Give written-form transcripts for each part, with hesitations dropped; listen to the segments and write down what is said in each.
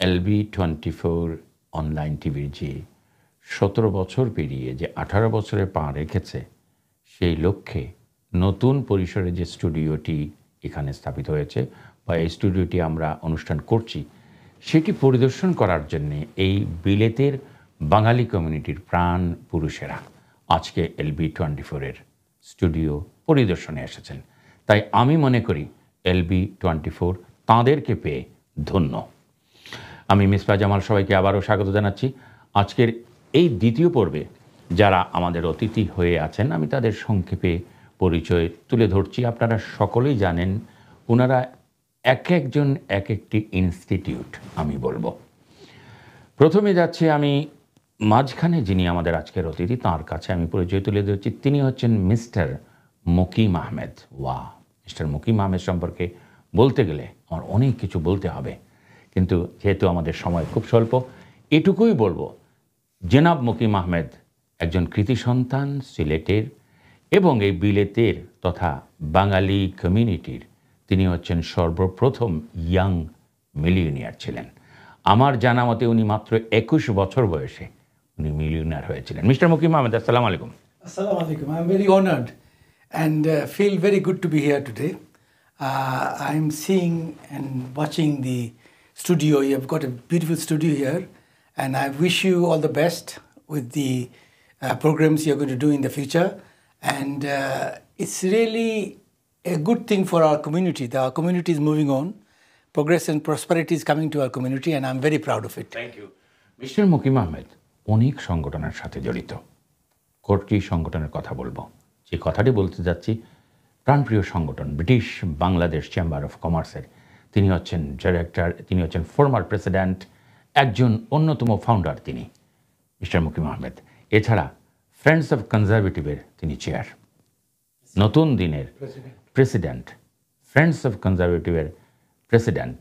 LB24 online টিভির যে 17 বছর পেরিয়ে যে 18 বছরে পা রেখেছে, সেই লক্ষ্যে নতুন পরিসরে যে স্টুডিওটি এখানে স্থাপিত হয়েছে বা এই স্টুডিওটি আমরা অনুষ্ঠান করছি, সেটি পরিদর্শন করার জন্যে এই বিলেতের বাঙালি কমিউনিটির প্রাণ পুরুষেরা আজকে LB24-এর স্টুডিও পরিদর্শনে এসেছেন। তাই আমি মনে করি LB24 তাঁদেরকে পেয়ে ধন্য। আমি মিসবাহ জামাল সবাইকে আবারও স্বাগত জানাচ্ছি। আজকের এই দ্বিতীয় পর্বে যারা আমাদের অতিথি হয়ে আছেন, আমি তাদের সংক্ষেপে পরিচয় তুলে ধরছি। আপনারা সকলেই জানেন, ওনারা এক একজন এক একটি ইনস্টিটিউট। আমি বলবো প্রথমে যাচ্ছে আমি মাঝখানে যিনি আমাদের আজকের অতিথি, তাঁর কাছে আমি পরিচয় তুলে ধরছি। তিনি হচ্ছেন মিস্টার মুকিম আহমেদ। মিস্টার মুকিম আহমেদ সম্পর্কে বলতে গেলে আমার অনেক কিছু বলতে হবে, কিন্তু যেহেতু আমাদের সময় খুব স্বল্প, এটুকুই বলবো, জনাব মুকিম আহমেদ একজন কৃতি সন্তান সিলেটের এবং এই বিলেতের তথা বাঙালি কমিউনিটির তিনি হচ্ছেন সর্বপ্রথম ইয়াং মিলিয়নিয়ার ছিলেন। আমার জানা মতে উনি মাত্র 21 বছর বয়সে উনি মিলিয়নিয়ার হয়েছিলেন। মিস্টার মুকিম আহমেদ, আসসালামু আলাইকুম। Assalamu alaikum. I'm very honored and feel very good to be here today. I'm seeing and watching the studio. You've got a beautiful studio here, and I wish you all the best with the programs you're going to do in the future. And it's really a good thing for our community. Our community is moving on. Progress and prosperity is coming to our community, and I'm very proud of it. Thank you. Mister Mukim Ahmed অনেক সংগঠনের সাথে জড়িত। কয়েকটি সংগঠনের কথা বলবো। যে কথাটি বলতে যাচ্ছি, প্রাণপ্রিয় সংগঠন ব্রিটিশ বাংলাদেশ চেম্বার অফ কমার্সের তিনি হচ্ছেন ডিরেক্টর, তিনি হচ্ছেন ফর্মার প্রেসিডেন্ট, একজন অন্যতম ফাউন্ডার তিনি মিস্টার মুকিম আহমেদ। এছাড়া ফ্রেন্ডস অফ কনজারভেটিভের তিনি চেয়ার, নতুন দিনের প্রেসিডেন্ট, ফ্রেন্ডস অফ কনজারভেটিভের প্রেসিডেন্ট,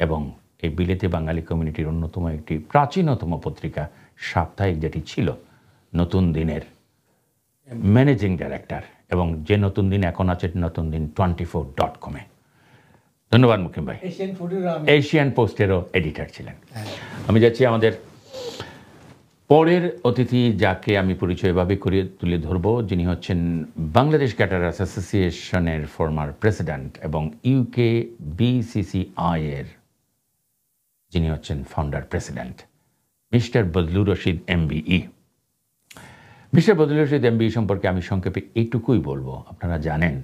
এবং এই বিলেতে বাঙালি কমিউনিটির অন্যতম একটি প্রাচীনতম পত্রিকা সাপ্তাহিক যেটি ছিল নতুন দিনের ম্যানেজিং ডাইরেক্টর, এবং যে নতুন দিন এখন আছে নতুন দিন 24.com। ধন্যবাদ মুকিম ভাই। এশিয়ান পোস্টেরও এডিটর ছিলেন। আমি যাচ্ছি আমাদের পরের অতিথি, যাকে আমি পরিচয় এভাবে করে তুলে ধরব, যিনি হচ্ছেন বাংলাদেশ ক্যাটারার্স অ্যাসোসিয়েশনের ফর্মার প্রেসিডেন্ট এবং UK BCCI এর যিনি হচ্ছেন founder president, mister Badlur Rashid MBE। Mister Badlur Rashid MBE সম্পর্কে আমি সংক্ষেপে এইটুকুই বলবো। আপনারা জানেন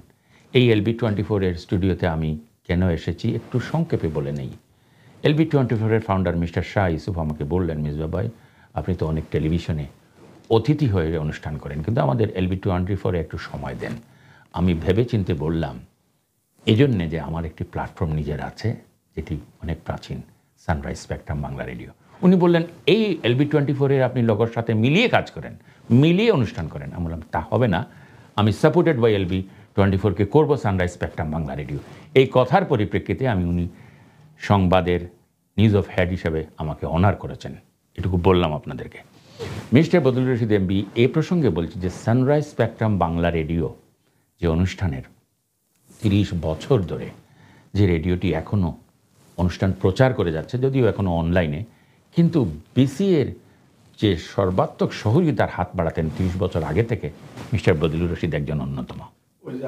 এই LB24-এর স্টুডিওতে আমি কেন এসেছি একটু সংক্ষেপে বলে নেই। LB24-এর ফাউন্ডার মিস্টার শাহ ইউসুফ আমাকে বললেন, মিসবাহ ভাই, আপনি তো অনেক টেলিভিশনে অতিথি হয়ে অনুষ্ঠান করেন, কিন্তু আমাদের LB24-এ একটু সময় দেন। আমি ভেবে চিন্তে বললাম এজন্যে যে আমার একটি প্ল্যাটফর্ম নিজের আছে যেটি অনেক প্রাচীন, সানরাইজ স্পেকট্রাম বাংলা রেডিও। উনি বললেন এই LB24-এর আপনি লোকের সাথে মিলিয়ে কাজ করেন, মিলিয়ে অনুষ্ঠান করেন। আমি বললাম তা হবে না, আমি সাপোর্টেড বাই LB24-কে করবো সানরাইজ স্পেকট্রাম বাংলা রেডিও। এই কথার পরিপ্রেক্ষিতে উনি সংবাদের নিউজ অফ হেড হিসাবে আমাকে অনার করেছেন। এটুকু বললাম আপনাদেরকে। মিস্টার বদলুর রশিদ MBE এই প্রসঙ্গে বলছি যে সানরাইজ স্পেকট্রাম বাংলা রেডিও যে অনুষ্ঠানের 30 বছর ধরে যে রেডিওটি এখনও অনুষ্ঠান প্রচার করে যাচ্ছে, যদিও এখনও অনলাইনে, কিন্তু BCA-র যে সর্বাত্মক সহযোগিতার হাত বাড়াতেন 30 বছর আগে থেকে মিস্টার বদলুর রশিদ একজন অন্যতম।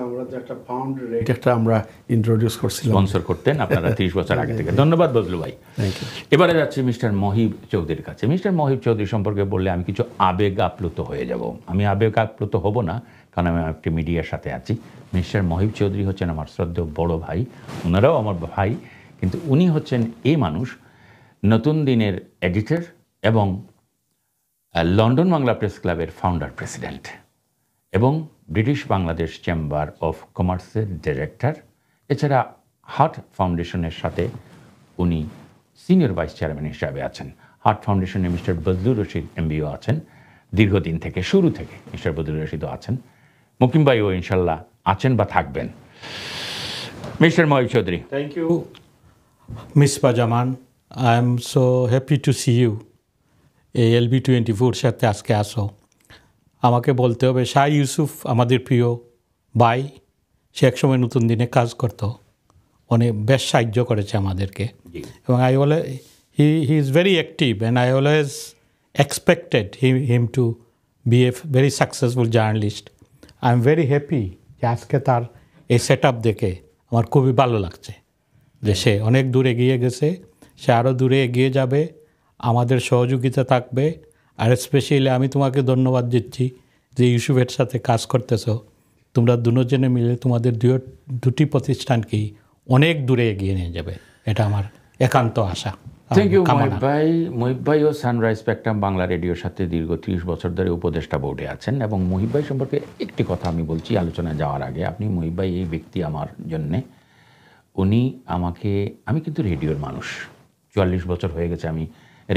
আমরা যে একটা পাউন্ড রেট একটা আমরা ইন্ট্রোডিউস করছিলাম, স্পন্সর করতেন আপনারা 30 বছর আগে থেকে। ধন্যবাদ বদলু ভাই। এবারে যাচ্ছি মিস্টার মহিব চৌধুরীর কাছে। মিস্টার মহিব চৌধুরী সম্পর্কে বললে আমি কিছু আবেগ আপ্লুত হয়ে যাব। আমি আবেগ আপ্লুত হব না, কারণ আমি একটি মিডিয়ার সাথে আছি। মিস্টার মহিব চৌধুরী হচ্ছেন আমার শ্রদ্ধেয় বড় ভাই, ওনারাও আমার ভাই, কিন্তু উনি হচ্ছেন এই মানুষ নতুন দিনের এডিটর এবং লন্ডন বাংলা প্রেস ক্লাবের ফাউন্ডার প্রেসিডেন্ট এবং ব্রিটিশ বাংলাদেশ চেম্বার অফ কমার্সের ডিরেক্টর। এছাড়া হার্ট ফাউন্ডেশনের সাথে উনি সিনিয়র ভাইস চেয়ারম্যান হিসাবে আছেন। হার্ট ফাউন্ডেশনে মিস্টার বদলুর রশিদ MBE আছেন দীর্ঘদিন থেকে, শুরু থেকে মিস্টার বদলুর রশিদও আছেন। মুকিম ভাইও ইনশাল্লাহ আছেন বা থাকবেন। Mister Mohib Chowdhury. Thank you Misbah Zaman. I am so happy to see you. এই LB24 সাথে আজকে আসো। আমাকে বলতে হবে শাহ ইউসুফ আমাদের প্রিয় ভাই, সে একসময় নতুন দিনে কাজ করতো, অনেক বেশ সাহায্য করেছে আমাদেরকে, এবং he is very active, and I always expected him to be a very successful journalist. I am very happy যে আজকে তার এই সেট আপ দেখে আমার খুবই ভালো লাগছে যে সে অনেক দূর এগিয়ে গেছে, সে আরও দূরে এগিয়ে যাবে, আমাদের সহযোগিতা থাকবে। আর স্পেশালি আমি তোমাকে ধন্যবাদ দিচ্ছি যে ইউসুফের সাথে কাজ করতেছো, তোমরা দুজনে মিলে তোমাদের দুটি প্রতিষ্ঠানকেই অনেক দূরে এগিয়ে নিয়ে যাবে, এটা আমার একান্ত আশা। থ্যাংক ইউ মহিব ভাই ও সানরাইজ স্পেকট্রাম বাংলা রেডিওর সাথে দীর্ঘ 30 বছর ধরে উপদেষ্টা বোর্ডে আছেন। এবং মহিব ভাই সম্পর্কে একটি কথা আমি বলছি আলোচনায় যাওয়ার আগে। আপনি মহিব ভাই এই ব্যক্তি আমার জন্যে, আমি কিন্তু রেডিওর মানুষ, 44 বছর হয়ে গেছে আমি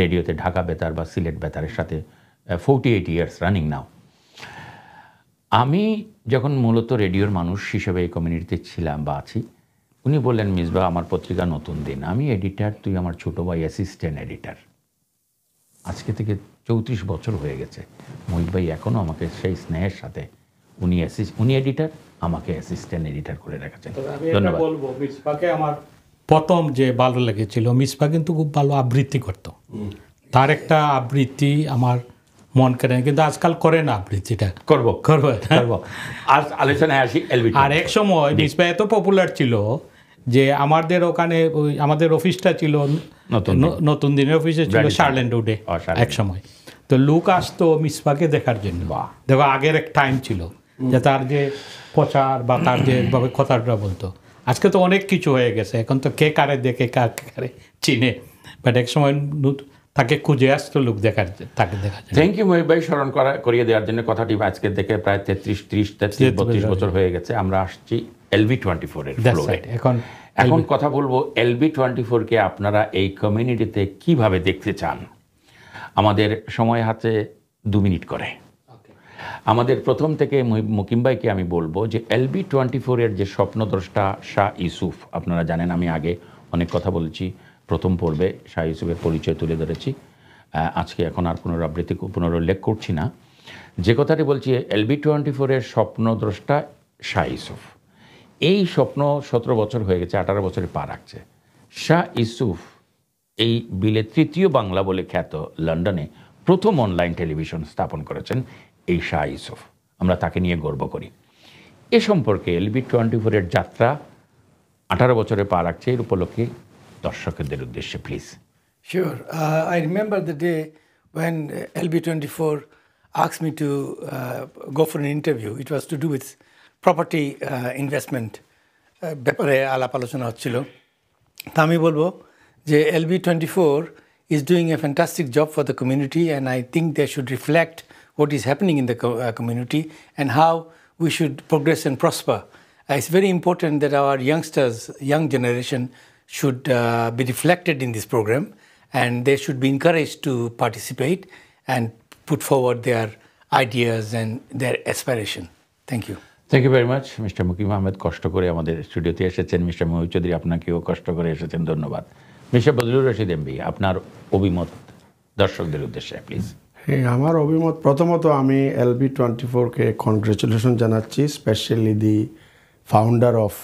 রেডিওতে, ঢাকা বেতার বা সিলেট বেতারের সাথে 48 ইয়ার্স রানিং নাও। আমি যখন মূলত রেডিওর মানুষ হিসেবে এই কমিউনিটিতে ছিলাম বা আছি, উনি বললেন, মিসবাহ আমার পত্রিকা নতুন দিন, আমি এডিটার, তুই আমার ছোটো ভাই অ্যাসিস্ট্যান্ট এডিটার। আজকে থেকে 34 বছর হয়ে গেছে। মহিব ভাই এখনও আমাকে সেই স্নেহের সাথে উনি এডিটার, আমাকে অ্যাসিস্ট্যান্ট এডিটার করে রেখেছেন। ধন্যবাদ। বলবো মিসবাহকে আমার প্রথম যে ভালো লেগেছিল, মিসবাহ কিন্তু খুব ভালো আবৃত্তি করত, তার একটা আবৃত্তি আমার মন কেড়ে, কিন্তু আজকাল করে না আবৃত্তিটা। করবো আজ আলোচনায় আসি এলবি। আর এক সময় মিসবাহ এত পপুলার ছিল যে আমাদের ওখানে আমাদের অফিসটা ছিল নতুন দিনের অফিসে ছিল শার্লেন্ড রোডে এক সময়। তো লোক আসতো মিসবাহকে দেখার জন্য। দেখো আগের এক টাইম ছিল যে তার যে প্রচার বা তার যেভাবে কথাটা বলতো, আজকে তো অনেক কিছু হয়ে গেছে, এখন তো কে কারে দেখে কারে চিনে, বাট এক সময় তাকে খুঁজে আসতো লোক তাকে দেখার জন্য। থ্যাংক ইউ মহিব ভাই স্মরণ করিয়ে দেওয়ার জন্য। কথাটি আজকে থেকে প্রায় 33-32 বছর হয়ে গেছে। আমরা আসছি LB24 এর ফ্লোরে। এখন কথা বলবো LB24 কে আপনারা এই কমিউনিটিতে কিভাবে দেখতে চান। আমাদের সময় হাতে 2 মিনিট করে। আমাদের প্রথম থেকে মুকিম ভাইকে আমি বলবো যে LB24 এর যে স্বপ্নদ্রষ্টা শাহ ইউসুফ, আপনারা জানেন আমি আগে অনেক কথা বলেছি, প্রথম পর্বে শাহ ইউসুফের পরিচয় তুলে ধরেছি, আজকে এখন আর পুনরুল্লেখ করছি না। যে কথাটি বলছি, LB24 এর স্বপ্নদ্রষ্টা শাহ ইউসুফ, এই স্বপ্ন 17 বছর হয়ে গেছে, 18 বছরে পা রাখছে। শাহ ইউসুফ এই বিলে 3য় বাংলা বলে খ্যাত লন্ডনে প্রথম অনলাইন টেলিভিশন স্থাপন করেছেন এই শাহ ইউসুফ। আমরা তাকে নিয়ে গর্ব করি। এ সম্পর্কে LB24 এর যাত্রা 18 বছরে পা রাখছে, এর উপলক্ষে দর্শকদের উদ্দেশ্যে please. Sure. I remember the day when LB24 asked me to go for an interview. It was to do with property investment. ব্যাপারে আলাপ আলোচনা হচ্ছিল। তা আমি বলবো যে LB24 is doing a fantastic job for the community, and I think they should reflect what is happening in the community and how we should progress and prosper. It's very important that our youngsters, young generation, should be reflected in this program, and they should be encouraged to participate and put forward their ideas and their aspiration. Thank you. Thank you very much. Mister Mukim Ahmed কষ্ট করে আমাদের স্টুডিওতে এসেছেন। Mister Mohib Chowdhury, আপনাকেও কষ্ট করে এসেছেন, ধন্যবাদ। মিস্টার বদলুর রশিদ এমবি, আপনার অভিমত দর্শকদের উদ্দেশ্যে প্লিজ। হ্যাঁ, আমার অভিমত, প্রথমত আমি LB24-কে কনগ্রেচুলেশন জানাচ্ছি, specially the founder of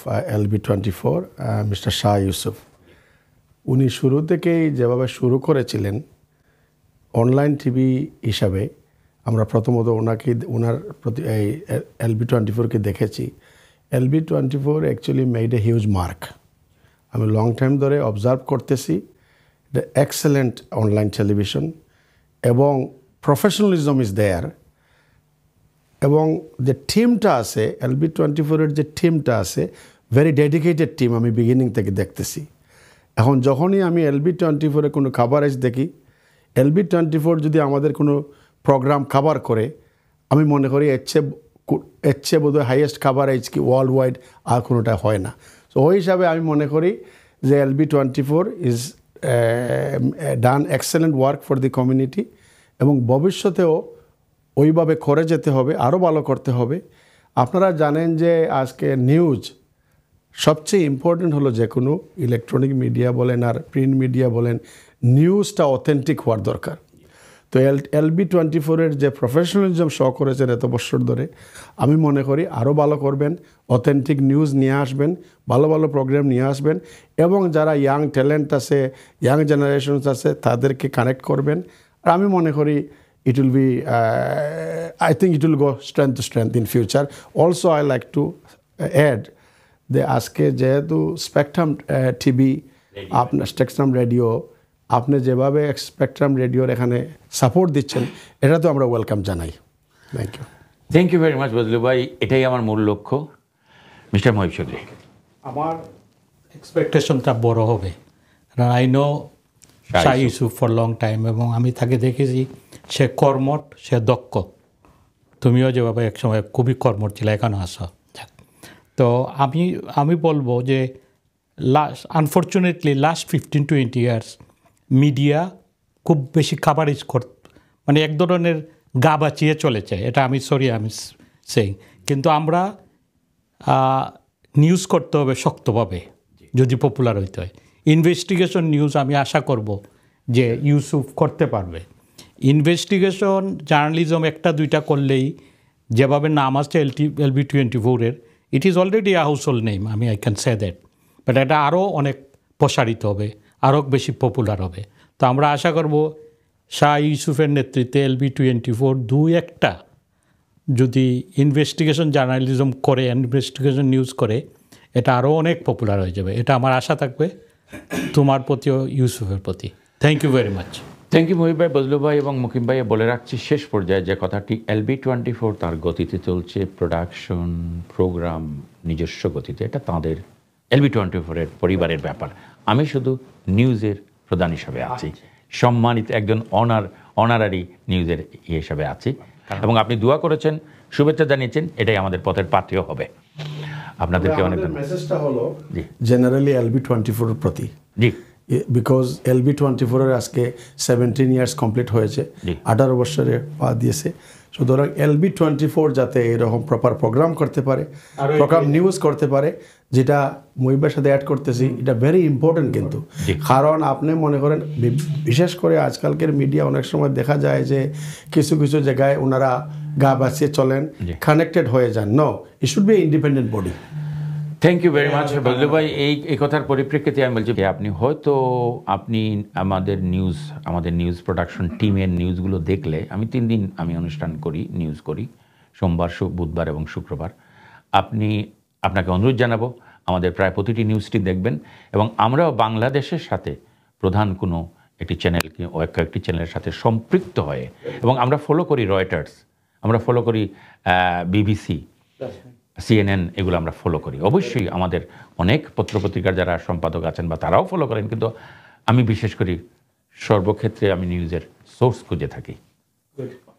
LB24, mister Shah Yusuf. উনি শুরু থেকেই যেভাবে শুরু করেছিলেন অনলাইন টিভি হিসাবে, আমরা প্রথমত ওনার প্রতি এই LB24-কে দেখেছি। LB24 actually made a huge mark. আমি লং টাইম ধরে অবজার্ভ করতেছি, দ্য এক্সেলেন্ট অনলাইন টেলিভিশন এবং প্রফেশনালিজম ইজ দেয়ার। এবং যে টিমটা আছে LB24-এর যে টিমটা আছে, ভেরি ডেডিকেটেড টিম, আমি বিগিনিং থেকে দেখতেছি। এখন যখনই আমি LB24-এ কোনো কাভারেজ দেখি, LB24 যদি আমাদের কোনো প্রোগ্রাম কাভার করে, আমি মনে করি এর চেয়ে বোধহয় হাইয়েস্ট কাভারেজ কি ওয়ার্ল্ড ওয়াইড আর কোনোটা হয় না। সো ওই হিসাবে আমি মনে করি যে LB24 is done excellent work for the community, এবং ভবিষ্যতেও ওইভাবে করে যেতে হবে, আরও ভালো করতে হবে। আপনারা জানেন যে আজকে নিউজ সবচেয়ে ইম্পর্টেন্ট হলো, যে কোনো ইলেকট্রনিক মিডিয়া বলেন আর প্রিন্ট মিডিয়া বলেন, নিউজটা অথেন্টিক হওয়ার দরকার। তো LB24-এর যে প্রফেশনালিজম শো করেছেন এত বছর ধরে, আমি মনে করি আরও ভালো করবেন, অথেন্টিক নিউজ নিয়ে আসবেন, ভালো ভালো প্রোগ্রাম নিয়ে আসবেন, এবং যারা ইয়াং ট্যালেন্ট আছে, ইয়াং জেনারেশনস আছে, তাদেরকে কানেক্ট করবেন। আর আমি মনে করি it will be, I think it will go strength to strength in future. Also, I like to add যে আজকে যেহেতু স্পেকট্রাম টিভি, আপনার স্পেকট্রাম রেডিও, আপনি যেভাবে স্পেকট্রাম রেডিওর এখানে সাপোর্ট দিচ্ছেন, এটা তো আমরা ওয়েলকাম জানাই। Thank you. Thank you very much Bazlu ভাই, এটাই আমার মূল লক্ষ্য। মিস্টার মহিব চৌধুরী, আমার এক্সপেকটেশনটা বড় হবে, কারণ I know Shah Yusuf for long time, এবং আমি তাকে দেখেছি সে কর্মঠ, সে দক্ষ। তুমিও যেভাবে একসময় খুবই কর্মঠ ছিল, এখনও আসো। তো আমি বলবো যে আনফর্চুনেটলি লাস্ট 15-20 ইয়ার্স মিডিয়া খুব বেশি কাভারেজ মানে এক ধরনের গা বাঁচিয়ে চলেছে, এটা আমি সেই, কিন্তু আমরা নিউজ করতে হবে শক্তভাবে যদি পপুলার হইতে হয়। ইনভেস্টিগেশন নিউজ আমি আশা করব যে ইউসুফ করতে পারবে। ইনভেস্টিগেশন জার্নালিজম একটা দুইটা করলেই, যেভাবে নাম আসছে LB24-এর, it is already a household name, I can say that, but এটা আরও অনেক প্রসারিত হবে, আরও বেশি পপুলার হবে। তো আমরা আশা করব শাহ ইউসুফের নেতৃত্বে LB24 একটা যদি ইনভেস্টিগেশন জার্নালিজম করে, ইনভেস্টিগেশন নিউজ করে, এটা আরও অনেক পপুলার হয়ে যাবে। এটা আমার আশা থাকবে তোমার প্রতিও ইউসুফের প্রতি। Thank you very much. Thank you Mohib ভাই, বজলু ভাই এবং মুকিম ভাই। বলে রাখছি শেষ পর্যায়ে যে কথাটি, LB24 তার গতিতে চলছে, প্রোডাকশন প্রোগ্রাম নিজস্ব গতিতে, এটা তাঁদের LB24-এর পরিবারের ব্যাপার। আমি শুধু নিউজের প্রধান হিসাবে আছি, সম্মানিত একজন অনারারি নিউজের হিসাবে আছি, এবং আপনি দোয়া করেছেন, শুভেচ্ছা জানিয়েছেন, এটাই আমাদের পথের পাত্রীয় হবে। আপনাদেরকে অনেক ধন্যবাদ। মেসেজটা হলো জেনারেলি LB24-এর প্রতি, জি, বিকজ LB24-এর আজকে 17 ইয়ার্স কমপ্লিট হয়েছে, 18 বছরে পা দিয়েছে। সুতরাং LB24 যাতে এরকম প্রপার প্রোগ্রাম করতে পারে, প্রোগ্রাম নিউজ করতে পারে, যেটা মহিবের সাথে অ্যাড করতেছি, এটা ভেরি ইম্পর্টেন্ট। কিন্তু কারণ আপনি মনে করেন, বিশেষ করে আজকালকের মিডিয়া অনেক সময় দেখা যায় যে কিছু কিছু জায়গায় ওনারা গা বাঁচিয়ে চলেন, কানেক্টেড হয়ে যান। No, it should be independent body. Thank you very much Bazlu ভাই। এই কথার পরিপ্রেক্ষিতে আমি বলছি, আপনি আমাদের নিউজ প্রোডাকশন টিমের নিউজগুলো দেখলে, আমি 3 দিন অনুষ্ঠান করি, নিউজ করি, সোমবার, বুধবার এবং শুক্রবার। আপনাকে অনুরোধ জানাবো, আমাদের প্রায় প্রতিটি নিউজটি দেখবেন, এবং আমরাও বাংলাদেশের সাথে প্রধান কোনো একটি চ্যানেল ও কয়েকটি চ্যানেলের সাথে সম্পৃক্ত হয়ে, এবং আমরা ফলো করি রয়টার্স, আমরা ফলো করি BBC, CNN, এগুলো আমরা ফলো করি। অবশ্যই আমাদের অনেক পত্রপত্রিকার যারা সম্পাদক আছেন বা তারাও ফলো করেন, কিন্তু আমি বিশেষ করি সর্বক্ষেত্রে আমি নিউজের সোর্স খুঁজে থাকি।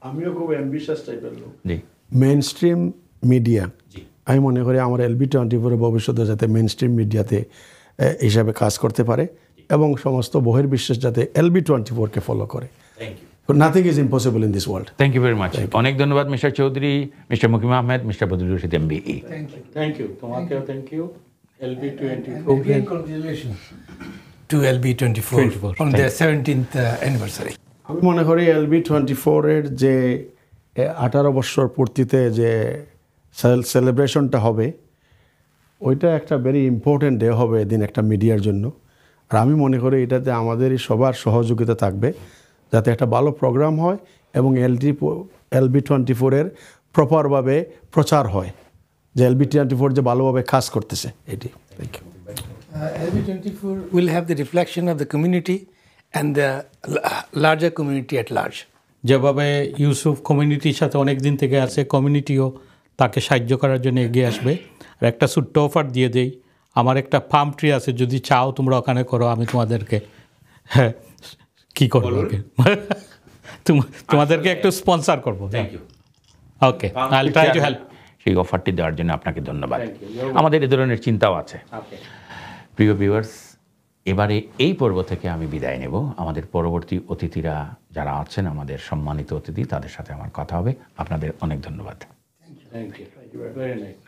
আমিও খুব অ্যাম্বিশাস টাইপের লোক। জি, মেইন স্ট্রিম মিডিয়া, আমি মনে করি আমার LB24 ভবিষ্যতে যাতে মেইন স্ট্রিম মিডিয়াতে হিসাবে কাজ করতে পারে, এবং সমস্ত বহির্বিশ্বাস যাতে LB24-কে ফলো করে। Nothing is impossible in this world. Thank you very much. অনেক ধন্যবাদ mister Chowdhury, mister Mukim Ahmed, mister Badrul Rashid MBE। Thank you তোমাকেও, thank you LB24, Again, congratulations to LB24 on their 17th anniversary. আমি মনে করি LB24-এর যে 18 বছর পূর্তিতে যে সেলিব্রেশনটা হবে, ওইটা একটা ভেরি ইম্পর্টেন্ট ডে হবে এদিন একটা মিডিয়ার জন্য। আর আমি মনে করি এটাতে আমাদেরই সবার সহযোগিতা থাকবে, যাতে একটা ভালো প্রোগ্রাম হয় এবং LB24-এর প্রপারভাবে প্রচার হয়, যে LB24 যে ভালোভাবে কাজ করতেছে এটি। Thank you. LB24 will have the reflection of the community and the larger community at large. যেভাবে ইউসুফ কমিউনিটির সাথে অনেক দিন থেকে আছে, কমিউনিটিও তাকে সাহায্য করার জন্য এগিয়ে আসবে। আর একটা ছোট্ট অফার দিয়ে দেই, আমার একটা পাম ট্রি আছে, যদি চাও তোমরা ওখানে করো, আমি তোমাদেরকে কি করবো, তোমাদেরকে একটু স্পন্সর করবো। Thank you. Okay, I will try to help. সেই অফারটি দেওয়ার জন্য আপনাকে ধন্যবাদ। আমাদের এ ধরনের চিন্তাও আছে। প্রিয় ভিউয়ার্স, এবারে এই পর্ব থেকে আমি বিদায় নেব। আমাদের পরবর্তী অতিথিরা যারা আছেন, আমাদের সম্মানিত অতিথি, তাদের সাথে আমার কথা হবে। আপনাদের অনেক ধন্যবাদ। Thank you. Very nice.